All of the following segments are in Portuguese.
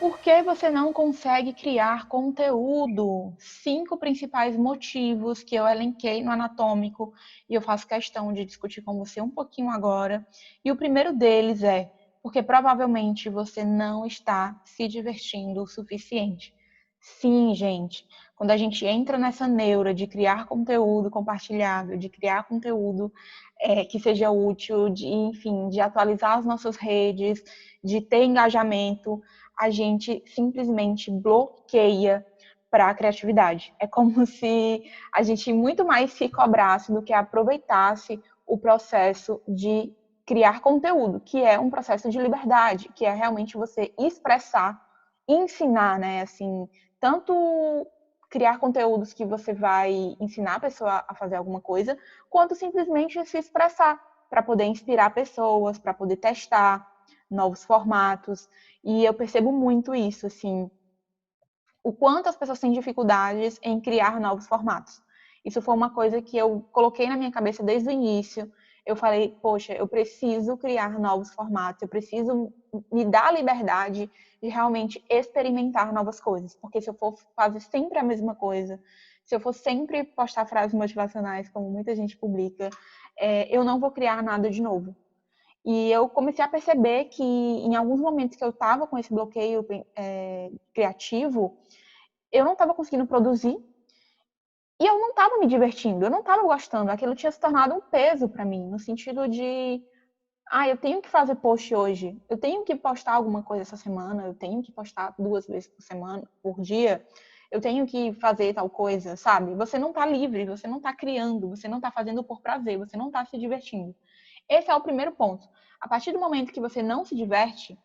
Por que você não consegue criar conteúdo? 5 principais motivos que eu elenquei no anatômico e eu faço questão de discutir com você um pouquinho agora. E o primeiro deles é porque provavelmente você não está se divertindo o suficiente. Sim, gente, quando a gente entra nessa neura de criar conteúdo compartilhável, de criar conteúdo que seja útil, de, enfim, de atualizar as nossas redes, de ter engajamento, a gente simplesmente bloqueia para a criatividade. É como se a gente muito mais se cobrasse do que aproveitasse o processo de criar conteúdo, que é um processo de liberdade, que é realmente você expressar, ensinar, né, assim, tanto criar conteúdos que você vai ensinar a pessoa a fazer alguma coisa, quanto simplesmente se expressar para poder inspirar pessoas, para poder testar novos formatos. E eu percebo muito isso, assim, o quanto as pessoas têm dificuldades em criar novos formatos. Isso foi uma coisa que eu coloquei na minha cabeça desde o início. Eu falei, poxa, eu preciso criar novos formatos, eu preciso me dar a liberdade de realmente experimentar novas coisas. Porque se eu for fazer sempre a mesma coisa, se eu for sempre postar frases motivacionais, como muita gente publica, eu não vou criar nada de novo. E eu comecei a perceber que em alguns momentos que eu estava com esse bloqueio criativo, eu não estava conseguindo produzir e eu não estava me divertindo, eu não estava gostando. Aquilo tinha se tornado um peso para mim, no sentido de, eu tenho que fazer post hoje, eu tenho que postar alguma coisa essa semana, eu tenho que postar 2 vezes por semana, por dia, eu tenho que fazer tal coisa, sabe? Você não está livre, você não está criando, você não está fazendo por prazer, você não está se divertindo. Esse é o primeiro ponto. A partir do momento que você não se diverte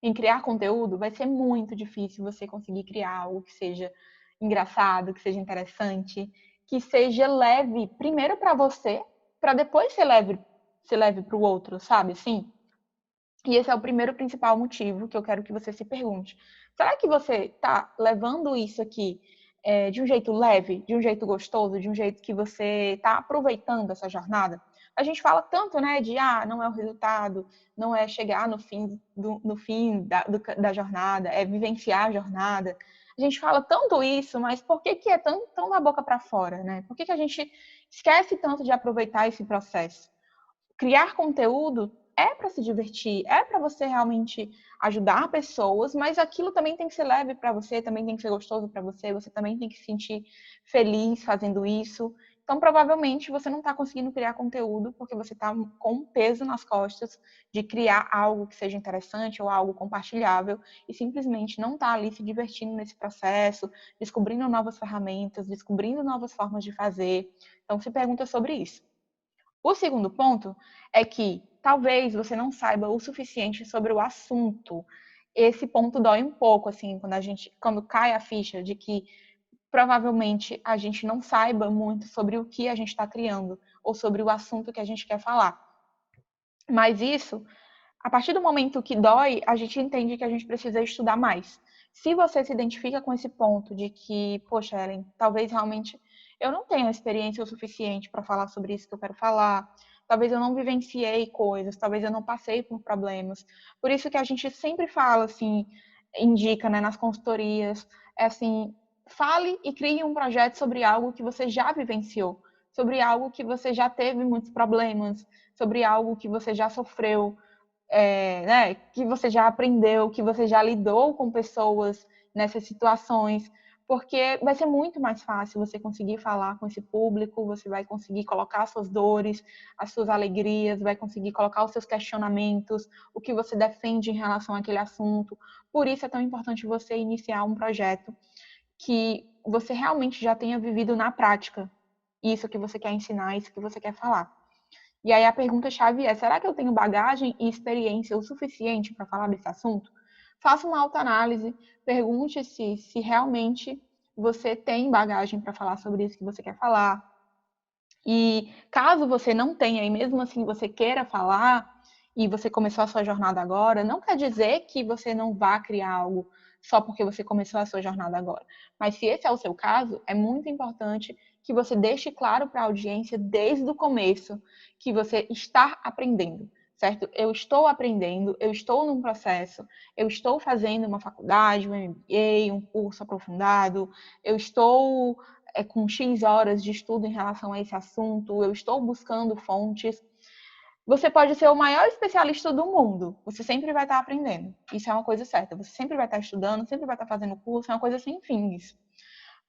em criar conteúdo, vai ser muito difícil você conseguir criar algo que seja engraçado, que seja interessante, que seja leve, primeiro para você, para depois ser leve para o outro, sabe? Sim. E esse é o primeiro principal motivo que eu quero que você se pergunte. Será que você está levando isso aqui de um jeito leve, de um jeito gostoso, de um jeito que você está aproveitando essa jornada? A gente fala tanto, né, de não é o resultado, não é chegar no fim, da jornada, é vivenciar a jornada. A gente fala tanto isso, mas por que, que é tão da boca para fora, né? Por que, que a gente esquece tanto de aproveitar esse processo? Criar conteúdo é para se divertir, é para você realmente ajudar pessoas, mas aquilo também tem que ser leve para você, também tem que ser gostoso para você, você também tem que se sentir feliz fazendo isso. Então, provavelmente, você não está conseguindo criar conteúdo porque você está com um peso nas costas de criar algo que seja interessante ou algo compartilhável e simplesmente não está ali se divertindo nesse processo, descobrindo novas ferramentas, descobrindo novas formas de fazer. Então, se pergunta sobre isso. O segundo ponto é que talvez você não saiba o suficiente sobre o assunto. Esse ponto dói um pouco, assim, quando cai a ficha de que provavelmente a gente não saiba muito sobre o que a gente está criando ou sobre o assunto que a gente quer falar. Mas isso, a partir do momento que dói, a gente entende que a gente precisa estudar mais. Se você se identifica com esse ponto de que, poxa, Ellen, talvez realmente eu não tenha experiência o suficiente para falar sobre isso que eu quero falar, talvez eu não vivenciei coisas, talvez eu não passei por problemas. Por isso que a gente sempre fala, assim, indica, né, nas consultorias, é assim, fale e crie um projeto sobre algo que você já vivenciou, sobre algo que você já teve muitos problemas, sobre algo que você já sofreu, né, que você já aprendeu, que você já lidou com pessoas nessas situações, porque vai ser muito mais fácil você conseguir falar com esse público, você vai conseguir colocar as suas dores, as suas alegrias, vai conseguir colocar os seus questionamentos, o que você defende em relação àquele assunto. Por isso é tão importante você iniciar um projeto que você realmente já tenha vivido na prática isso que você quer ensinar, isso que você quer falar. E aí a pergunta-chave é: será que eu tenho bagagem e experiência o suficiente para falar desse assunto? Faça uma autoanálise, pergunte-se se realmente você tem bagagem para falar sobre isso que você quer falar. E caso você não tenha, e mesmo assim você queira falar, e você começou a sua jornada agora, não quer dizer que você não vá criar algo só porque você começou a sua jornada agora. Mas se esse é o seu caso, é muito importante que você deixe claro para a audiência desde o começo que você está aprendendo. certo? Eu estou aprendendo, eu estou num processo, eu estou fazendo uma faculdade, um MBA, um curso aprofundado, eu estou com X horas de estudo em relação a esse assunto, eu estou buscando fontes. Você pode ser o maior especialista do mundo, você sempre vai estar aprendendo. Isso é uma coisa certa. Você sempre vai estar estudando, sempre vai estar fazendo curso, é uma coisa sem fim isso.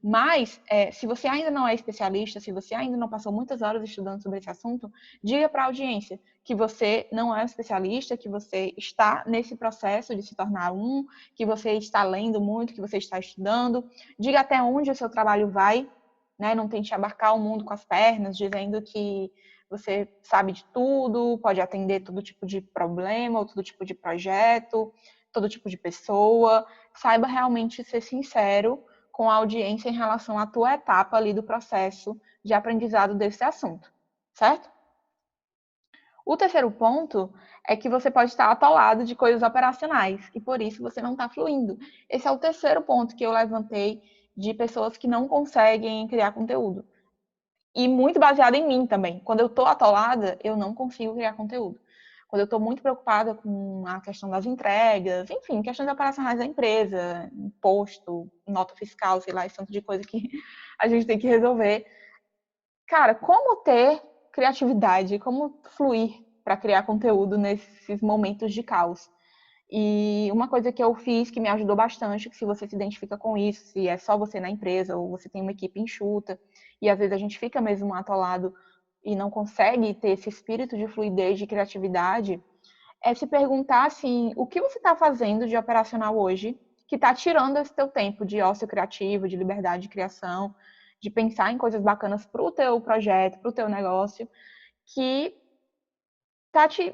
Mas, se você ainda não é especialista, se você ainda não passou muitas horas estudando sobre esse assunto, diga para a audiência que você não é um especialista, que você está nesse processo de se tornar um, que você está lendo muito, que você está estudando. Diga até onde o seu trabalho vai, né? Não tente abarcar o mundo com as pernas, dizendo que você sabe de tudo, pode atender todo tipo de problema, ou todo tipo de projeto, todo tipo de pessoa. Saiba realmente ser sincero com a audiência em relação à tua etapa ali do processo de aprendizado desse assunto, certo? O terceiro ponto é que você pode estar atolado de coisas operacionais e por isso você não está fluindo. Esse é o terceiro ponto que eu levantei de pessoas que não conseguem criar conteúdo. E muito baseado em mim também. Quando eu estou atolada, eu não consigo criar conteúdo. Quando eu estou muito preocupada com a questão das entregas, enfim, questões operacionais da empresa, imposto, nota fiscal, sei lá, esse tanto de coisa que a gente tem que resolver. Cara, como ter criatividade, como fluir para criar conteúdo nesses momentos de caos? E uma coisa que eu fiz que me ajudou bastante, que se você se identifica com isso, se é só você na empresa ou você tem uma equipe enxuta, e às vezes a gente fica mesmo atolado e não consegue ter esse espírito de fluidez, de criatividade, é se perguntar assim, o que você está fazendo de operacional hoje que está tirando esse teu tempo de ócio criativo, de liberdade de criação, de pensar em coisas bacanas para o teu projeto, para o teu negócio, que tá te,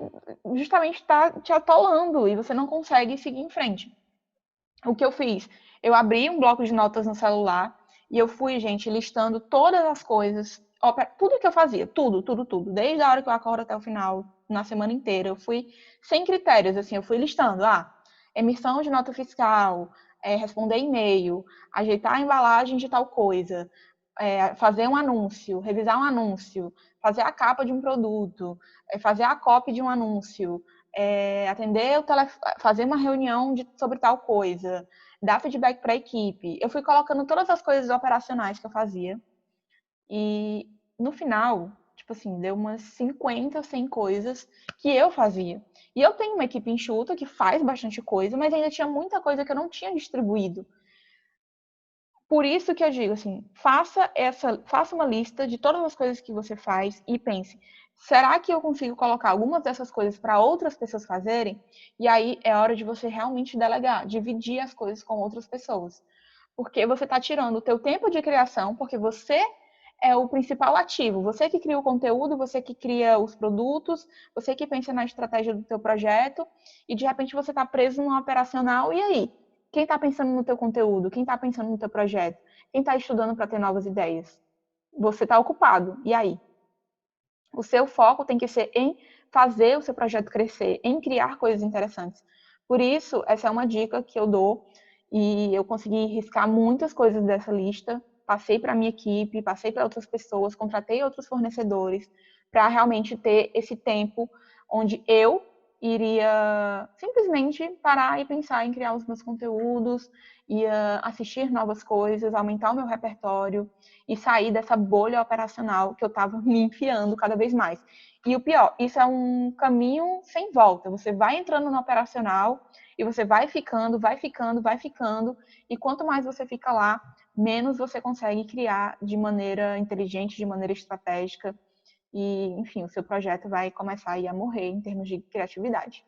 justamente está te atolando e você não consegue seguir em frente. O que eu fiz? Eu abri um bloco de notas no celular e eu fui, gente, listando todas as coisas, tudo que eu fazia, tudo, desde a hora que eu acordo até o final, na semana inteira. Eu fui sem critérios, assim, eu fui listando, emissão de nota fiscal, responder e-mail, ajeitar a embalagem de tal coisa, fazer um anúncio, revisar um anúncio, fazer a capa de um produto, fazer a copy de um anúncio, atender o fazer uma reunião sobre tal coisa, dar feedback para a equipe. Eu fui colocando todas as coisas operacionais que eu fazia e no final, tipo assim, deu umas 50, 100 coisas que eu fazia. E eu tenho uma equipe enxuta que faz bastante coisa, mas ainda tinha muita coisa que eu não tinha distribuído. Por isso que eu digo assim, faça uma lista de todas as coisas que você faz e pense, será que eu consigo colocar algumas dessas coisas para outras pessoas fazerem? E aí é hora de você realmente delegar, dividir as coisas com outras pessoas. Porque você está tirando o teu tempo de criação, porque você é o principal ativo, você que cria o conteúdo, você que cria os produtos, você que pensa na estratégia do teu projeto, e de repente você está preso no operacional, e aí? Quem está pensando no teu conteúdo? Quem está pensando no teu projeto? Quem está estudando para ter novas ideias? Você está ocupado. E aí? O seu foco tem que ser em fazer o seu projeto crescer, em criar coisas interessantes. Por isso, essa é uma dica que eu dou e eu consegui riscar muitas coisas dessa lista. Passei para a minha equipe, passei para outras pessoas, contratei outros fornecedores para realmente ter esse tempo onde eu iria simplesmente parar e pensar em criar os meus conteúdos, ia assistir novas coisas, aumentar o meu repertório e sair dessa bolha operacional que eu estava me enfiando cada vez mais. E o pior, isso é um caminho sem volta. Você vai entrando no operacional e você vai ficando, vai ficando, vai ficando, e quanto mais você fica lá, menos você consegue criar de maneira inteligente, de maneira estratégica, e, enfim, o seu projeto vai começar a morrer em termos de criatividade.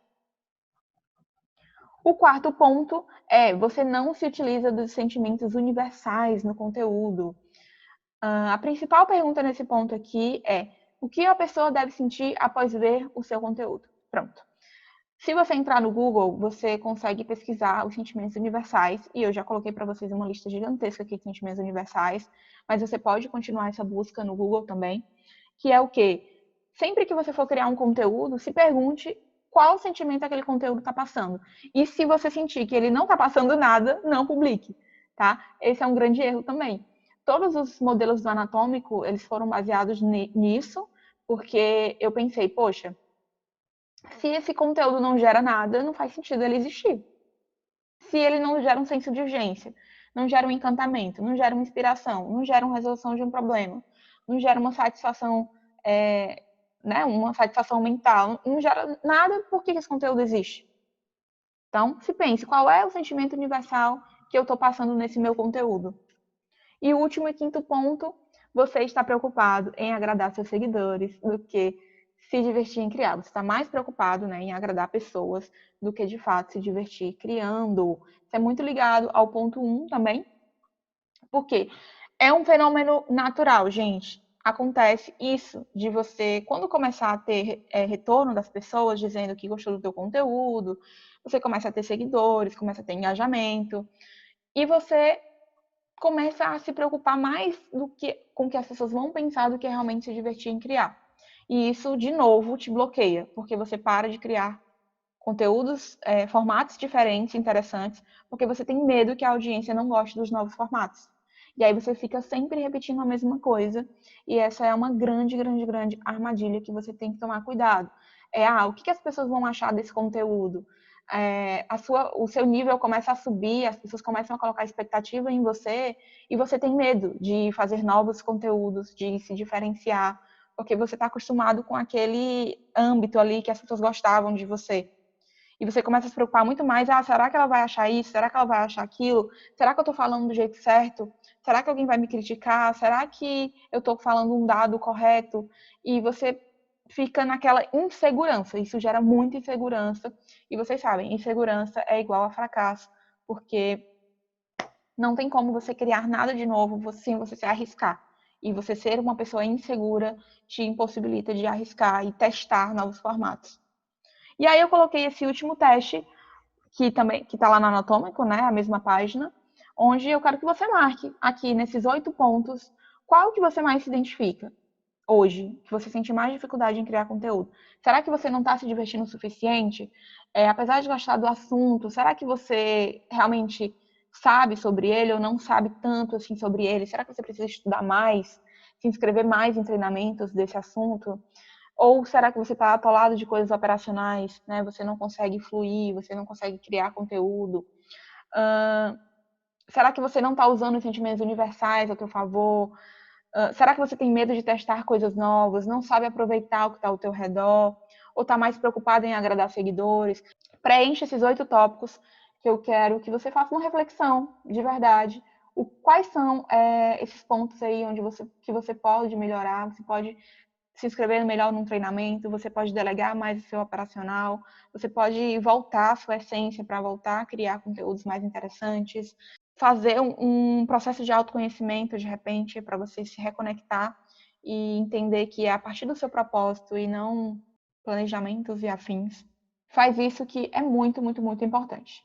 O quarto ponto é você não se utiliza dos sentimentos universais no conteúdo. A principal pergunta nesse ponto aqui é: o que a pessoa deve sentir após ver o seu conteúdo? Pronto. Se você entrar no Google, você consegue pesquisar os sentimentos universais, e eu já coloquei para vocês uma lista gigantesca aqui de sentimentos universais, mas você pode continuar essa busca no Google também, que é o quê? Sempre que você for criar um conteúdo, se pergunte qual sentimento aquele conteúdo está passando. E se você sentir que ele não está passando nada, não publique, tá? Esse é um grande erro também. Todos os modelos do Anatômico, eles foram baseados nisso, porque eu pensei, poxa, Se esse conteúdo não gera nada, não faz sentido ele existir. Se ele não gera um senso de urgência, não gera um encantamento, não gera uma inspiração, não gera uma resolução de um problema, não gera uma satisfação, né, uma satisfação mental, não gera nada, por que esse conteúdo existe? Então, se pense, qual é o sentimento universal que eu estou passando nesse meu conteúdo? E o último e quinto ponto, você está preocupado em agradar seus seguidores do que se divertir em criar. Você está mais preocupado, né, em agradar pessoas do que de fato se divertir criando. Isso é muito ligado ao ponto 1 também, porque é um fenômeno natural, gente. Acontece isso de você, quando começar a ter retorno das pessoas dizendo que gostou do teu conteúdo, você começa a ter seguidores, começa a ter engajamento, e você começa a se preocupar mais do que com o que as pessoas vão pensar do que realmente se divertir em criar. E isso, de novo, te bloqueia, porque você para de criar conteúdos, formatos diferentes, interessantes, porque você tem medo que a audiência não goste dos novos formatos. E aí você fica sempre repetindo a mesma coisa, e essa é uma grande, grande, grande armadilha que você tem que tomar cuidado. O que as pessoas vão achar desse conteúdo? O seu nível começa a subir, as pessoas começam a colocar expectativa em você, e você tem medo de fazer novos conteúdos, de se diferenciar, porque você está acostumado com aquele âmbito ali que as pessoas gostavam de você. E você começa a se preocupar muito mais, será que ela vai achar isso? Será que ela vai achar aquilo? Será que eu estou falando do jeito certo? Será que alguém vai me criticar? Será que eu estou falando um dado correto? E você fica naquela insegurança. Isso gera muita insegurança. E vocês sabem, insegurança é igual a fracasso, porque não tem como você criar nada de novo sem você se arriscar. E você ser uma pessoa insegura te impossibilita de arriscar e testar novos formatos. E aí eu coloquei esse último teste, que também que está lá no Anatômico, né, a mesma página, onde eu quero que você marque aqui nesses 8 pontos qual que você mais se identifica hoje, que você sente mais dificuldade em criar conteúdo. Será que você não está se divertindo o suficiente? Apesar de gostar do assunto, será que você realmente sabe sobre ele ou não sabe tanto assim sobre ele? Será que você precisa estudar mais, se inscrever mais em treinamentos desse assunto? Ou será que você está atolado de coisas operacionais, né? Você não consegue fluir, você não consegue criar conteúdo? Será que você não está usando os sentimentos universais a teu favor? Será que você tem medo de testar coisas novas, não sabe aproveitar o que está ao teu redor? Ou está mais preocupado em agradar seguidores? Preencha esses 8 tópicos que eu quero que você faça uma reflexão de verdade. Quais são esses pontos aí onde que você pode melhorar? Você pode se inscrever melhor num treinamento, você pode delegar mais o seu operacional, você pode voltar à sua essência para voltar a criar conteúdos mais interessantes, fazer um processo de autoconhecimento, de repente, para você se reconectar e entender que é a partir do seu propósito e não planejamentos e afins. Faz isso que é muito, muito, muito importante.